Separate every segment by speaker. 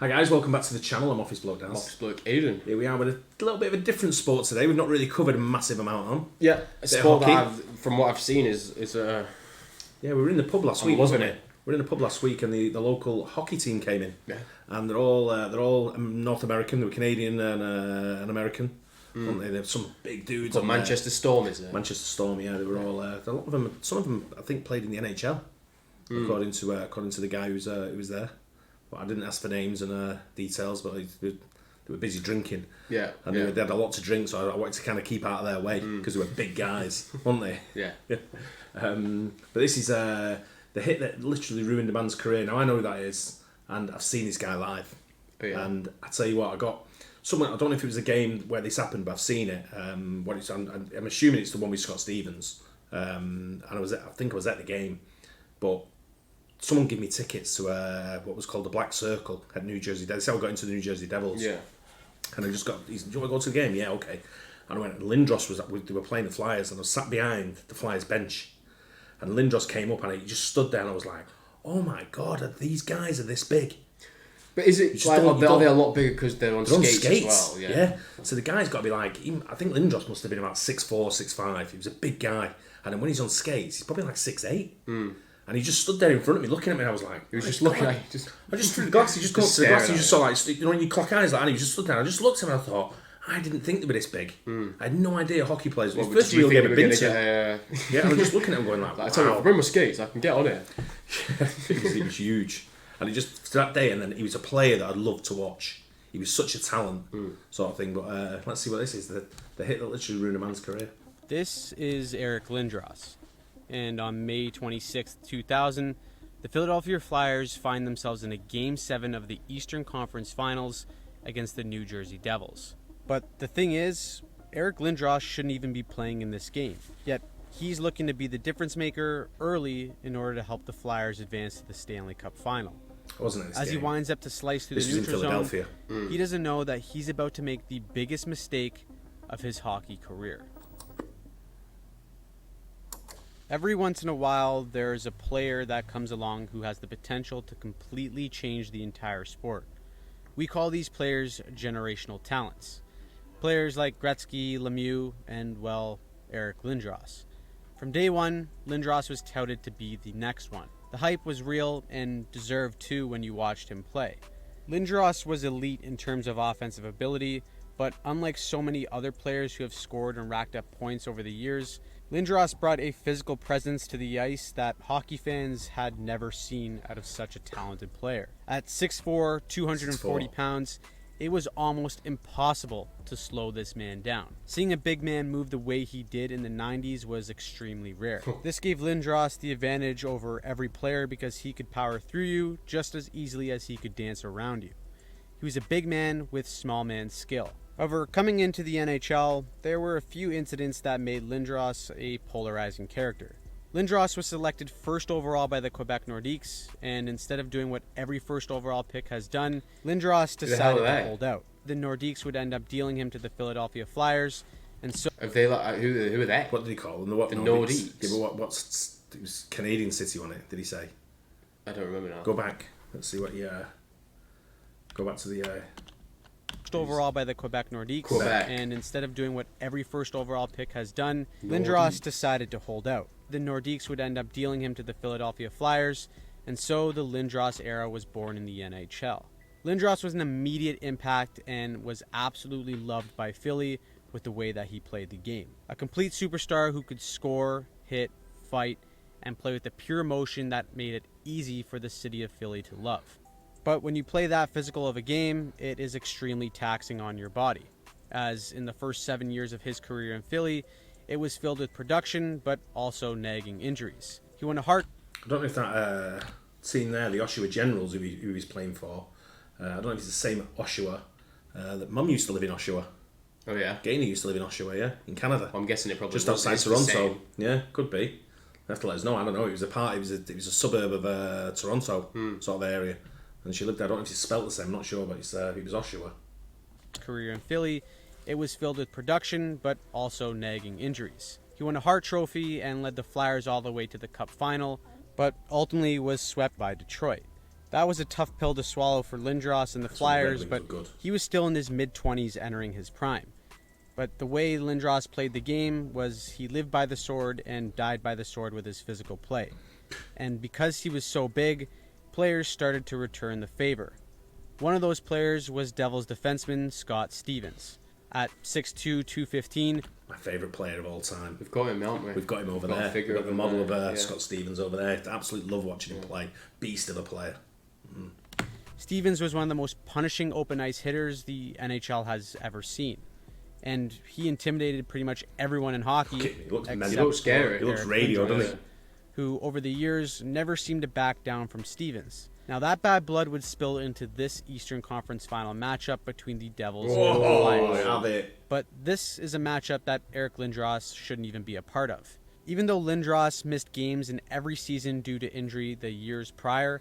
Speaker 1: Hi guys, welcome back to the channel. I'm Office Bloke Daz.
Speaker 2: Office Bloke Aidan.
Speaker 1: Here we are with a little bit of a different sport today. We've not really covered a massive amount on.
Speaker 2: Yeah, a sport that from what I've seen is
Speaker 1: Yeah, we were in the pub last week, wasn't it? We were in the pub last week, and the local hockey team came in.
Speaker 2: Yeah.
Speaker 1: And they're all North American. They were Canadian and American. Weren't they? They're some big dudes.
Speaker 2: But Manchester Storm, is it?
Speaker 1: Manchester Storm. Yeah, they were all. A lot of them. Some of them, I think, played in the NHL. According to the guy who was there. But I didn't ask for names and details, but they were busy drinking.
Speaker 2: Yeah.
Speaker 1: And they had a lot to drink, so I wanted to kind of keep out of their way because they were big guys, weren't they?
Speaker 2: Yeah.
Speaker 1: But this is the hit that literally ruined a man's career. Now I know who that is, and I've seen this guy live.
Speaker 2: Oh, yeah.
Speaker 1: And I tell you what, I got someone. I don't know if it was a game where this happened, but I've seen it. I'm assuming it's the one with Scott Stevens. And I think I was at the game, but someone gave me tickets to what was called the Black Circle at New Jersey Devils. That's how I got into the New Jersey Devils.
Speaker 2: Yeah.
Speaker 1: And I just got, do you want to go to the game? Yeah, okay. And I went, Lindros they were playing the Flyers, and I was sat behind the Flyers bench. And Lindros came up, and he just stood there, and I was like, oh my God, these guys are this big.
Speaker 2: But is it like, are they a lot bigger because they're on skates as well?
Speaker 1: Yeah. So the guy's got to be like, I think Lindros must have been about 6'4", 6'5". He was a big guy. And then when he's on skates, he's probably like 6'8". And he just stood there in front of me, looking at me, and I was like...
Speaker 2: He was just looking at you.
Speaker 1: I just threw the glass, he just got to the glass, and you just saw, like, you know, when you clock eyes like that, and he was just stood there, and I just looked at him, and I thought, I didn't think they were this big. I had no idea hockey players were. First real game I've been to. Yeah, I was just looking at him going like, wow.
Speaker 2: I tell you, if I bring my skates, I can get on it.
Speaker 1: He was huge. And it just, that day, and then he was a player that I'd love to watch. He was such a talent, sort of thing. But let's see what this is, the hit that literally ruined a man's career.
Speaker 3: This is Eric Lindros. And on May 26th, 2000, the Philadelphia Flyers find themselves in a Game 7 of the Eastern Conference Finals against the New Jersey Devils. But the thing is, Eric Lindros shouldn't even be playing in this game. Yet, he's looking to be the difference maker early in order to help the Flyers advance to the Stanley Cup Final. As he winds up to slice through the neutral zone, he doesn't know that he's about to make the biggest mistake of his hockey career. Every once in a while, there's a player that comes along who has the potential to completely change the entire sport. We call these players generational talents. Players like Gretzky, Lemieux, and, well, Eric Lindros. From day one, Lindros was touted to be the next one. The hype was real and deserved too when you watched him play. Lindros was elite in terms of offensive ability, but unlike so many other players who have scored and racked up points over the years, Lindros brought a physical presence to the ice that hockey fans had never seen out of such a talented player. At 6'4", 240 pounds, it was almost impossible to slow this man down. Seeing a big man move the way he did in the 90s was extremely rare. This gave Lindros the advantage over every player because he could power through you just as easily as he could dance around you. He was a big man with small man skill. However, coming into the NHL, there were a few incidents that made Lindros a polarizing character. Lindros was selected first overall by the Quebec Nordiques, and instead of doing what every first overall pick has done, Lindros decided to hold out. The Nordiques would end up dealing him to the Philadelphia Flyers, and so...
Speaker 2: Who are they?
Speaker 1: What did he call them? The
Speaker 2: Nordiques?
Speaker 1: Yeah, but what's... It was Canadian City on it, did he say?
Speaker 2: I don't remember now.
Speaker 1: Go back. Let's see what go back to the...
Speaker 3: First overall by the Quebec Nordiques, and instead of doing what every first overall pick has done, Lindros decided to hold out. The Nordiques would end up dealing him to the Philadelphia Flyers, and so the Lindros era was born in the NHL. Lindros was an immediate impact and was absolutely loved by Philly with the way that he played the game. A complete superstar who could score, hit, fight, and play with the pure emotion that made it easy for the city of Philly to love. But when you play that physical of a game, it is extremely taxing on your body. As in the first 7 years of his career in Philly, it was filled with production, but also nagging injuries. He won a Hart...
Speaker 1: I don't know if that scene there, the Oshawa Generals who he was playing for, I don't know if it's the same Oshawa. That Mum used to live in Oshawa.
Speaker 2: Oh yeah?
Speaker 1: Gainey used to live in Oshawa, yeah, in Canada.
Speaker 2: I'm guessing it probably
Speaker 1: just outside Toronto. Yeah, could be. You have to let us know. I don't know. It was a suburb of Toronto, sort of area. And she lived there. I don't know if it's spelled the same. I'm not sure, but it was Oshawa.
Speaker 3: Career in Philly, it was filled with production, but also nagging injuries. He won a Hart Trophy and led the Flyers all the way to the Cup final, but ultimately was swept by Detroit. That was a tough pill to swallow for Lindros and the Flyers, but he was still in his mid-20s entering his prime. But the way Lindros played the game was he lived by the sword and died by the sword with his physical play. And because he was so big, players started to return the favor. One of those players was Devils defenseman Scott Stevens. At 6'2", 215.
Speaker 1: My favourite player of all time.
Speaker 2: We've got him, haven't we?
Speaker 1: We've got him over there. We've got the model of Scott Stevens over there. I absolutely love watching him play. Beast of a player. Mm.
Speaker 3: Stevens was one of the most punishing open ice hitters the NHL has ever seen. And he intimidated pretty much everyone in hockey.
Speaker 1: He looks scary. He looks radio, doesn't he?
Speaker 3: Who, over the years, never seemed to back down from Stevens. Now, that bad blood would spill into this Eastern Conference final matchup between the Devils and the Flyers. But this is a matchup that Eric Lindros shouldn't even be a part of. Even though Lindros missed games in every season due to injury the years prior,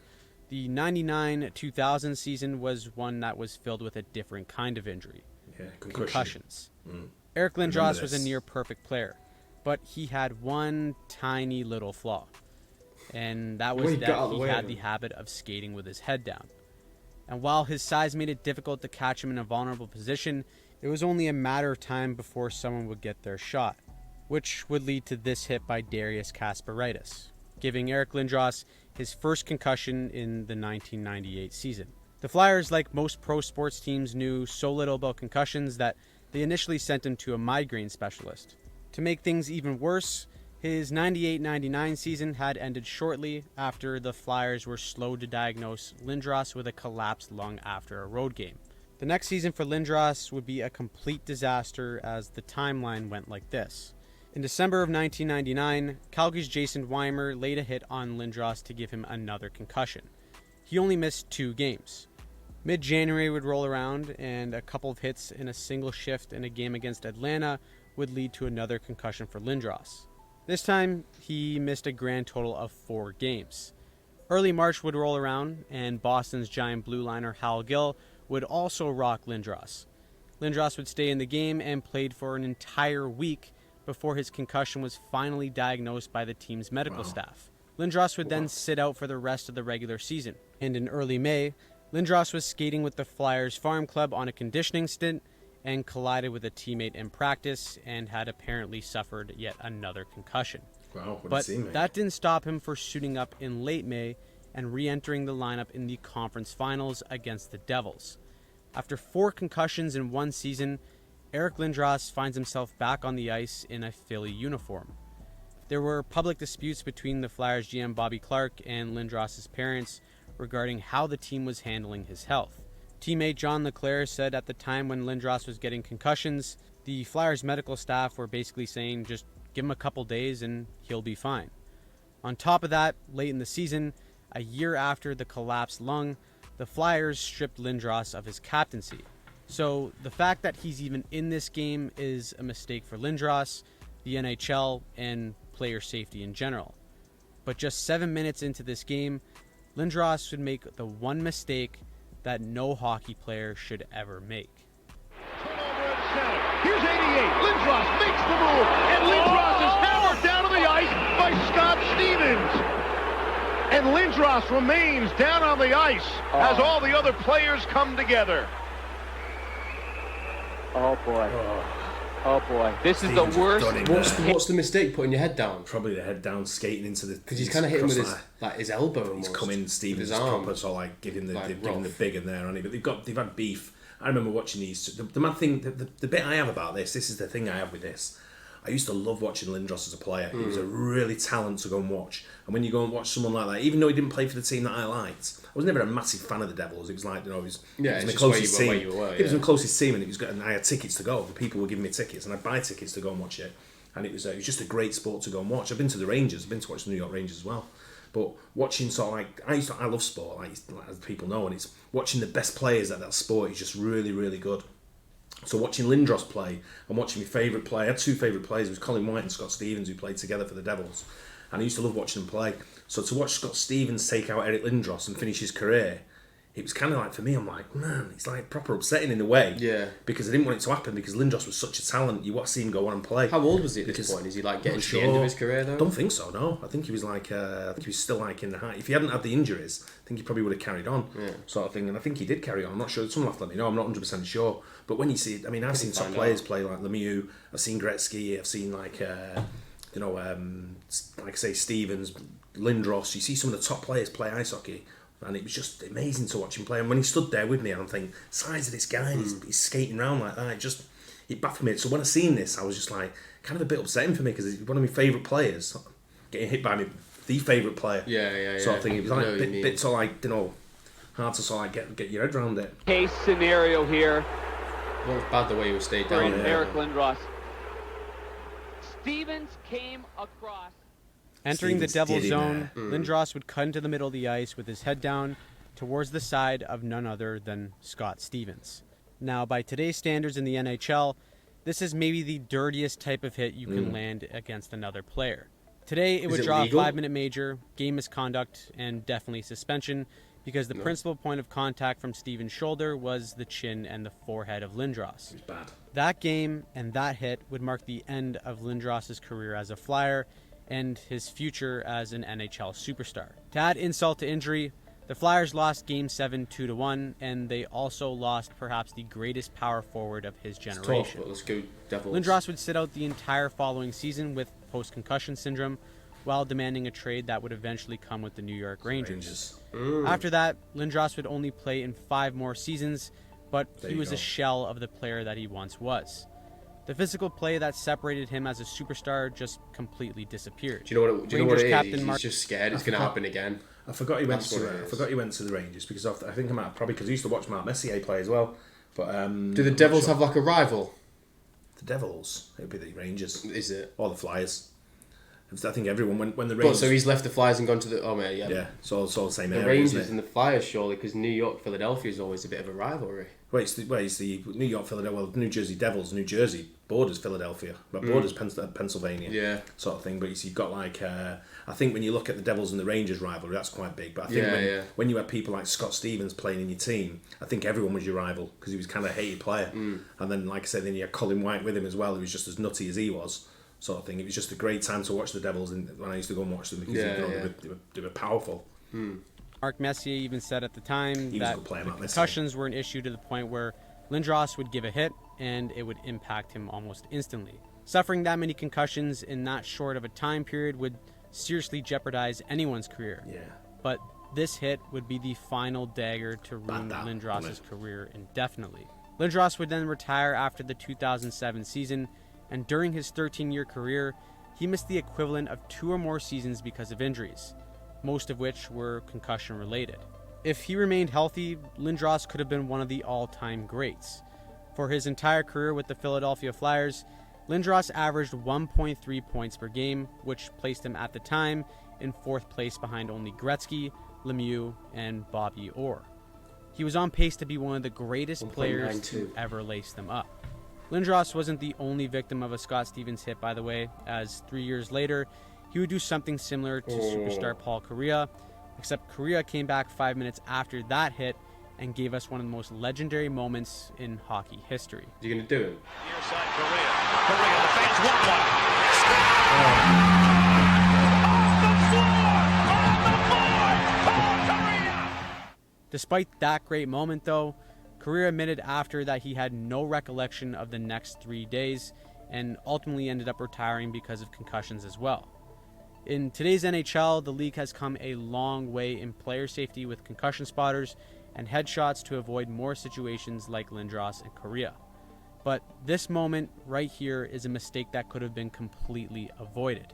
Speaker 3: the 99-2000 season was one that was filled with a different kind of injury.
Speaker 1: Yeah,
Speaker 3: concussions. Eric Lindros was a near-perfect player, but he had one tiny little flaw. And that was that he had the habit of skating with his head down. And while his size made it difficult to catch him in a vulnerable position, it was only a matter of time before someone would get their shot, which would lead to this hit by Darius Kasparaitis, giving Eric Lindros his first concussion in the 1998 season. The Flyers, like most pro sports teams, knew so little about concussions that they initially sent him to a migraine specialist. To make things even worse, his 98-99 season had ended shortly after the Flyers were slow to diagnose Lindros with a collapsed lung after a road game. The next season for Lindros would be a complete disaster as the timeline went like this. In December of 1999, Calgary's Jason Weimer laid a hit on Lindros to give him another concussion. He only missed 2 games. Mid-January would roll around, and a couple of hits in a single shift in a game against Atlanta would lead to another concussion for Lindros. This time, he missed a grand total of 4 games. Early March would roll around, and Boston's giant blue liner Hal Gill would also rock Lindros. Lindros would stay in the game and played for an entire week before his concussion was finally diagnosed by the team's medical staff. Lindros would then sit out for the rest of the regular season. And in early May, Lindros was skating with the Flyers Farm Club on a conditioning stint and collided with a teammate in practice and had apparently suffered yet another concussion.
Speaker 1: Wow,
Speaker 3: but that didn't stop him from suiting up in late May and re-entering the lineup in the conference finals against the Devils. After 4 concussions in one season, Eric Lindros finds himself back on the ice in a Philly uniform. There were public disputes between the Flyers GM Bobby Clarke and Lindros' parents regarding how the team was handling his health. Teammate John LeClaire said at the time when Lindros was getting concussions, the Flyers medical staff were basically saying just give him a couple days and he'll be fine. On top of that, late in the season, a year after the collapsed lung, the Flyers stripped Lindros of his captaincy. So the fact that he's even in this game is a mistake for Lindros, the NHL, and player safety in general. But just 7 minutes into this game, Lindros would make the one mistake that no hockey player should ever make.
Speaker 4: Turnover at center. Here's 88. Lindros makes the move, and Lindros is hammered down to the ice by Scott Stevens. And Lindros remains down on the ice as all the other players come together.
Speaker 5: Oh boy. Oh boy. This is the worst.
Speaker 2: What's the mistake? Putting your head down?
Speaker 1: Probably the head down, skating into the...
Speaker 2: Because he's kind of hitting with his elbow almost.
Speaker 1: He's come in, Stevens' proper, so like giving the big in there, hasn't he? But they've had beef. I remember watching these. The mad thing, the bit I have about this is the thing I have with this. I used to love watching Lindros as a player. He was a really talent to go and watch. And when you go and watch someone like that, even though he didn't play for the team that I liked, I was never a massive fan of the Devils. It was like, you know, it was my closest team. It was my closest team, and I had tickets to go. The people were giving me tickets, and I'd buy tickets to go and watch it. And it was just a great sport to go and watch. I've been to the Rangers. I've been to watch the New York Rangers as well. But watching sort of like I love sport, like as people know, and it's watching the best players at that sport is just really, really good. So watching Lindros play and watching my favourite player, I had 2 favourite players. It was Colin White and Scott Stevens, who played together for the Devils. And I used to love watching them play. So to watch Scott Stevens take out Eric Lindros and finish his career, it was kind of like, for me, I'm like, man, it's like proper upsetting in a way.
Speaker 2: Yeah.
Speaker 1: Because I didn't want it to happen, because Lindros was such a talent. You want to see him go on and play.
Speaker 2: How old was he at this point? Is he like getting to the end of his career though?
Speaker 1: I don't think so, no. I think he was like, I think he was still like in the high. If he hadn't had the injuries, I think he probably would have carried on, sort of thing. And I think he did carry on. I'm not sure. Someone will have to let me know. I'm not 100% sure. But when you see, I mean, I've seen top players play like Lemieux. I've seen Gretzky. I've seen like, like I say, Stevens, Lindros. You see some of the top players play ice hockey. And it was just amazing to watch him play. And when he stood there with me, and I'm thinking, size of this guy, he's skating around like that. It baffled me. So when I seen this, I was just like, kind of a bit upsetting for me, because he's one of my favourite players. Getting hit by me, the favourite player.
Speaker 2: Yeah.
Speaker 1: Sort of thing. It was like a bit sort of like, hard to sort of like get your head around it.
Speaker 5: Case scenario here.
Speaker 2: Well, it's bad the way he was stayed down.
Speaker 5: Eric Lindros. Stevens came across.
Speaker 3: Entering the Devil's zone, Lindros would cut into the middle of the ice with his head down towards the side of none other than Scott Stevens. Now, by today's standards in the NHL, this is maybe the dirtiest type of hit you can land against another player. Today, it would draw a 5-minute major, game misconduct, and definitely suspension, because the principal point of contact from Stevens' shoulder was the chin and the forehead of Lindros.
Speaker 1: It was bad.
Speaker 3: That game and that hit would mark the end of Lindros' career as a Flyer and his future as an NHL superstar. To add insult to injury, the Flyers lost Game 7 2-1, and they also lost perhaps the greatest power forward of his generation.
Speaker 2: Let's go Devils.
Speaker 3: Lindros would sit out the entire following season with post-concussion syndrome, while demanding a trade that would eventually come with the New York Rangers. After that, Lindros would only play in 5 more seasons, but he was a shell of the player that he once was. The physical play that separated him as a superstar just completely disappeared.
Speaker 2: Do you know what it is? He's just scared it's going to happen again.
Speaker 1: I forgot he went to the Rangers, because I think I might probably, because I used to watch Mark Messier play as well. But
Speaker 2: do the Devils have like a rival?
Speaker 1: The Devils, it would be the Rangers.
Speaker 2: Is it?
Speaker 1: Or the Flyers. I think everyone when the Rangers.
Speaker 2: So he's left the Flyers and gone to the. Oh man, yeah.
Speaker 1: Yeah, it's all the same
Speaker 2: the
Speaker 1: area.
Speaker 2: Rangers and the Flyers, surely, because New York, Philadelphia is always a bit of a rivalry.
Speaker 1: Well, it's the New York, Philadelphia, well, New Jersey Devils. New Jersey borders Philadelphia, but borders Pennsylvania.
Speaker 2: Yeah.
Speaker 1: Sort of thing. But you've got like, I think when you look at the Devils and the Rangers rivalry, that's quite big. But I think when you had people like Scott Stevens playing in your team, I think everyone was your rival, because he was kind of a hated player. And then, like I said, then you had Colin White with him as well, who was just as nutty as he was. Sort of thing. It was just a great time to watch the Devils, when I used to go and watch them, because they were powerful.
Speaker 3: Mark Messier even said at the time that the concussions were an issue to the point where Lindros would give a hit and it would impact him almost instantly. Suffering that many concussions in that short of a time period would seriously jeopardize anyone's career.
Speaker 1: Yeah.
Speaker 3: But this hit would be the final dagger to ruin Lindros' career indefinitely. Lindros would then retire after the 2007 season, and during his 13-year career, he missed the equivalent of 2 or more seasons because of injuries, most of which were concussion-related. If he remained healthy, Lindros could have been one of the all-time greats. For his entire career with the Philadelphia Flyers, Lindros averaged 1.3 points per game, which placed him at the time in 4th place behind only Gretzky, Lemieux, and Bobby Orr. He was on pace to be one of the greatest players to ever lace them up. Lindros wasn't the only victim of a Scott Stevens hit, by the way, as 3 years later, he would do something similar to superstar Paul Kariya, except Kariya came back 5 minutes after that hit and gave us one of the most legendary moments in hockey history.
Speaker 2: You're going to do it?
Speaker 4: Near side Kariya. Kariya, the fans want one.
Speaker 3: Despite that great moment, though, Kariya admitted after that he had no recollection of the next 3 days and ultimately ended up retiring because of concussions as well. In today's NHL, the league has come a long way in player safety with concussion spotters and headshots to avoid more situations like Lindros and Kariya. But this moment right here is a mistake that could have been completely avoided.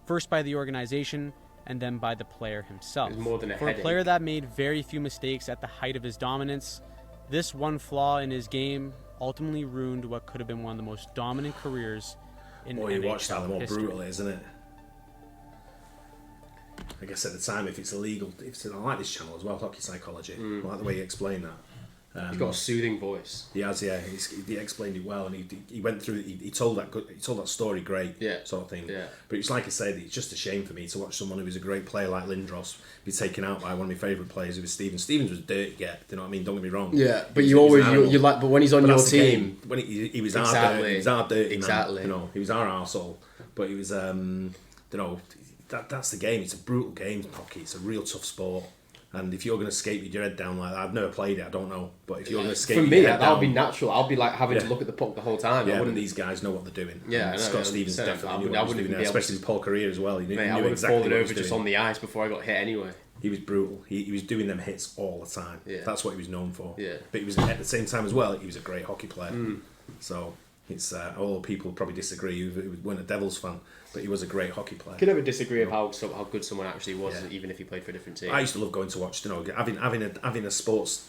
Speaker 3: First by the organization, and then by the player himself. For a player that made very few mistakes at the height of his dominance, this one flaw in his game ultimately ruined what could have been one of the most dominant careers in NHL history.
Speaker 1: You watch that, the more brutal it is, isn't it? I guess at the time, if it's illegal, I like this channel as well, Hockey Psychology. I like the way you explain that.
Speaker 2: He's got a soothing voice.
Speaker 1: He has, yeah. He explained it well, and he went through. He told that story great, sort of thing.
Speaker 2: Yeah.
Speaker 1: But it's like I said, it's just a shame for me to watch someone who was a great player like Lindros be taken out by one of my favourite players, who was Stevens. Stevens was a dirty get. You know what I mean? Don't get me wrong.
Speaker 2: Yeah, but you like. But when he's on your team,
Speaker 1: when he was our dirty, he was our dirty man. You know, he was our arsehole. But he was, you know, that's the game. It's a brutal game, hockey. It's a real tough sport. And if you're going to skate with your head down like that, I've never played it, I don't know. But if you're going to skate with your head down...
Speaker 2: that would be natural. I'll be like having to look at the puck the whole time.
Speaker 1: Yeah, but these guys know what they're doing.
Speaker 2: Yeah,
Speaker 1: Scott Stevens definitely knew what he was doing, especially his Paul career as well. He knew
Speaker 2: I would
Speaker 1: exactly
Speaker 2: have fallen
Speaker 1: what
Speaker 2: over just on the ice before I got hit anyway.
Speaker 1: He was brutal. He was doing them hits all the time.
Speaker 2: Yeah.
Speaker 1: That's what he was known for.
Speaker 2: Yeah.
Speaker 1: But he was, at the same time as well, he was a great hockey player. So it's although people probably disagree, who weren't a Devils fan, but he was a great hockey player.
Speaker 2: Could never disagree of how good someone actually was, even if he played for a different team.
Speaker 1: I used to love going to watch, you know, having a sports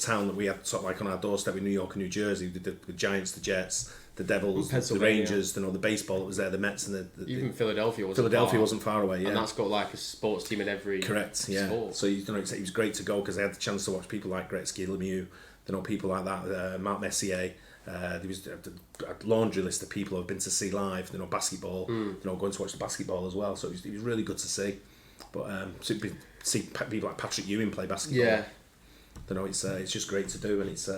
Speaker 1: town that we had sort of like on our doorstep in New York and New Jersey, the Giants, the Jets, the Devils, the Rangers, you know, the baseball that was there, the Mets, and
Speaker 2: even Philadelphia
Speaker 1: wasn't far away. Yeah,
Speaker 2: and that's got like a sports team in every
Speaker 1: sport. So you know, it was great to go because I had the chance to watch people like Gretzky, Lemieux, you know, people like that, Marc Messier. There was a laundry list of people who've been to see live, you know, basketball, you know, going to watch the basketball as well. So it was really good to see. But see people like Patrick Ewing play basketball.
Speaker 2: Yeah,
Speaker 1: you know, it's just great to do, and it's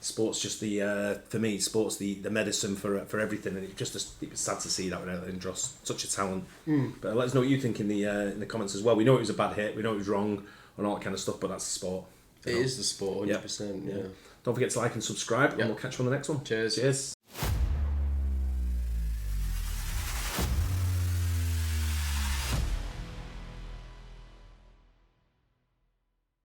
Speaker 1: sports just for me, sports the medicine for everything. And it was sad to see that with Eric Lindros, such a talent. But let us know what you think in the comments as well. We know it was a bad hit, we know it was wrong, and all that kind of stuff. But that's the sport.
Speaker 2: It is the sport, 100%. Yeah.
Speaker 1: Don't forget to like and subscribe, and we'll catch you on the next one.
Speaker 2: Cheers.
Speaker 1: Cheers.